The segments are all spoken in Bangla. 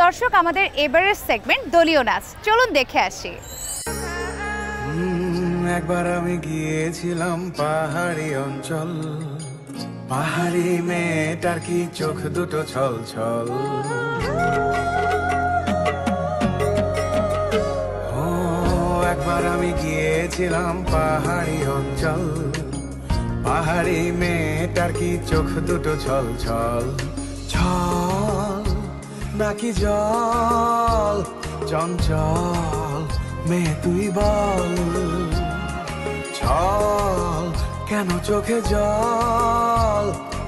দর্শক, আমাদের এবারের সেগমেন্ট দলীয় নাচ, চলুন দেখে আসি। একবার আমি গিয়েছিলাম পাহাড়ি অঞ্চল, পাহাড়ি মেয়েটার কি চোখ দুটো ছল ছল। একবার আমি গিয়েছিলাম পাহাড়ি অঞ্চল, পাহাড়ি মেয়েটার কি চোখ দুটো ছল ছল। ছল নাকি জল, চঞ্চল মেয়ে তুই বল। ছল কেন চোখে জল,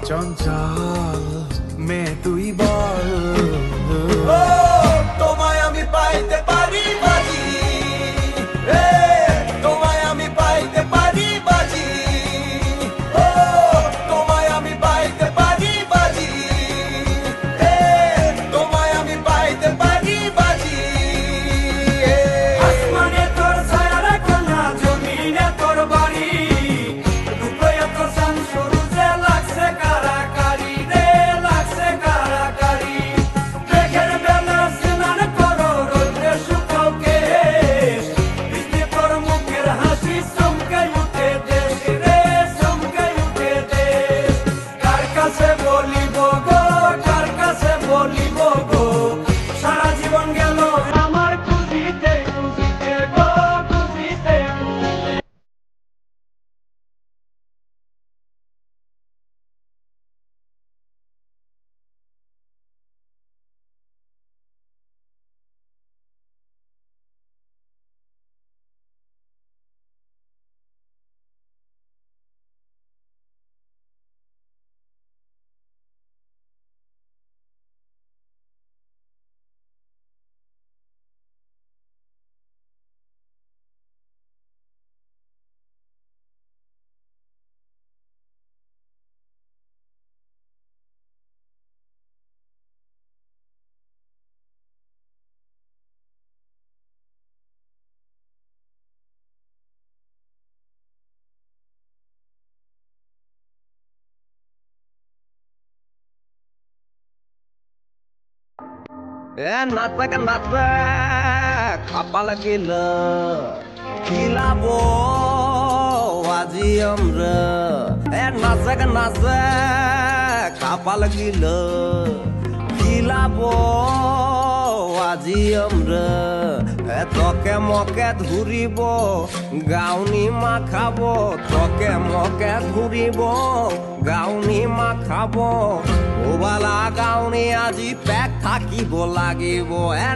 চঞ্চল মেয়ে তুই বল। তোমায় আমি পাইতে পারি বাজি, তোমায় আমি পাইতে পারি বাজি, তোমায় আমি পাইতে পারি বাজি, তোমায় আমি পাইতে পারি বাজি। আসমানে তোর ছায়া রাখো না, জমিনে তোর বাড়ি, দুটোয় তোর চান সরু যে লাগছে কারাকারি রে, লাগছে কারাকারি। মেঘের বেলা স্নান করো, রোদ্রে শুকাও কেশ, বৃষ্টি তোর মুখের হাসি চমকে উঠে দেশ রে, চমকে উঠে দেশ। কার কাছে বলিব গো, কার কাছে বলিব গো, সারা জীবন গেল আমার খুশিতে খুশিতে গো, খুশিতে। নাচক নাচক কপাল গেল খিলাবো আজি আমরা। নাচক নাচক কপাল গেল খিলাবো আজি আমরা। তোকে মকে ধুরিব গাউনি মাখাবো, তোকে মকে ধুরিব গাউনি মাখাবো। ওবালা গাউনি আজি পেক থাকিব লাগিব।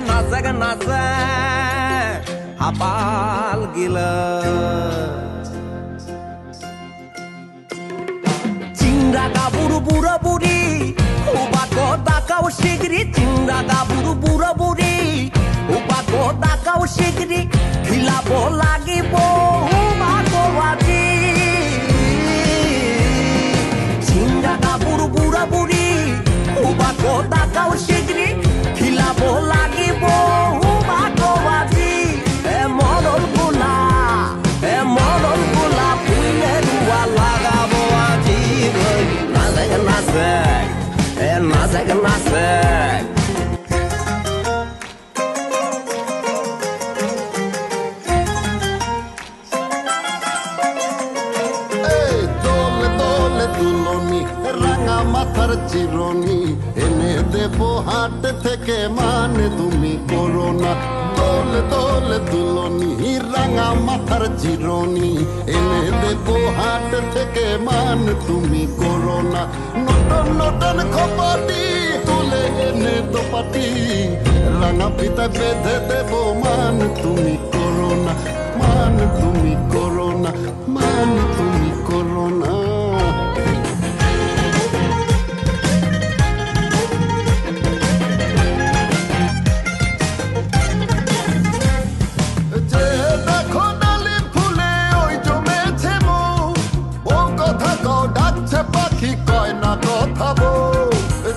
নাচক নাচক হাপাল গিল চিংড়া গাবুড়ু বুড়ো বুড়ি উবাকো দাকাও শিগরি। চিংড়া গাবুড়ু বুড়ো বুড়ি উবাকো দাকাও শিগরি। খিলাবো লাগিব উবাকো আজি। চিংড়া গাবুড়ু বুড়ো বুড়ি উবাকো দাকাও শিগরি। খিলাবো লাগিব উবাকো আজি। মরল গুলা মরল গুলা ফুলে রুয়া লাগাবো আজি। নাচক নাচক নাচক নাচক রাঙা মাথার চিরনি এনে দেবো হাট থেকে, মানে তুমি করো না। দোলে দোলে দুলনি রাঙা মাথার চিরনি এনে দেবো হাট থেকে, মান তুমি করো না। নটন নটন খপাটি তুলে এনে দোপাটি, রাঙা পিতা বেঁধে দেবো, মান তুমি করো না। মান তুমি করো না, মান তুমি করো না। পাখি কয় না কথা বউ,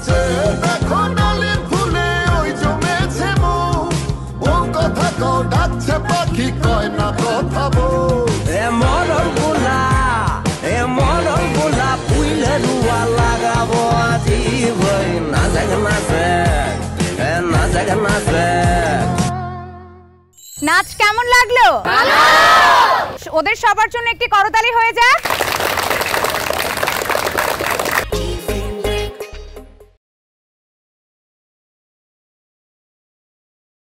যে দেখো ডালে ফুলে ওই জমেছে মৌ। বউ কথা কও ডাকছে পাখি কয় না কথা বউ। মরল গুলা ফুলে রুয়া লাগাবো আজি। নাচক নাচক নাচক নাচে। নাচ কেমন লাগলো? ওদের সবার জন্য একটি করতালি হয়ে যায়।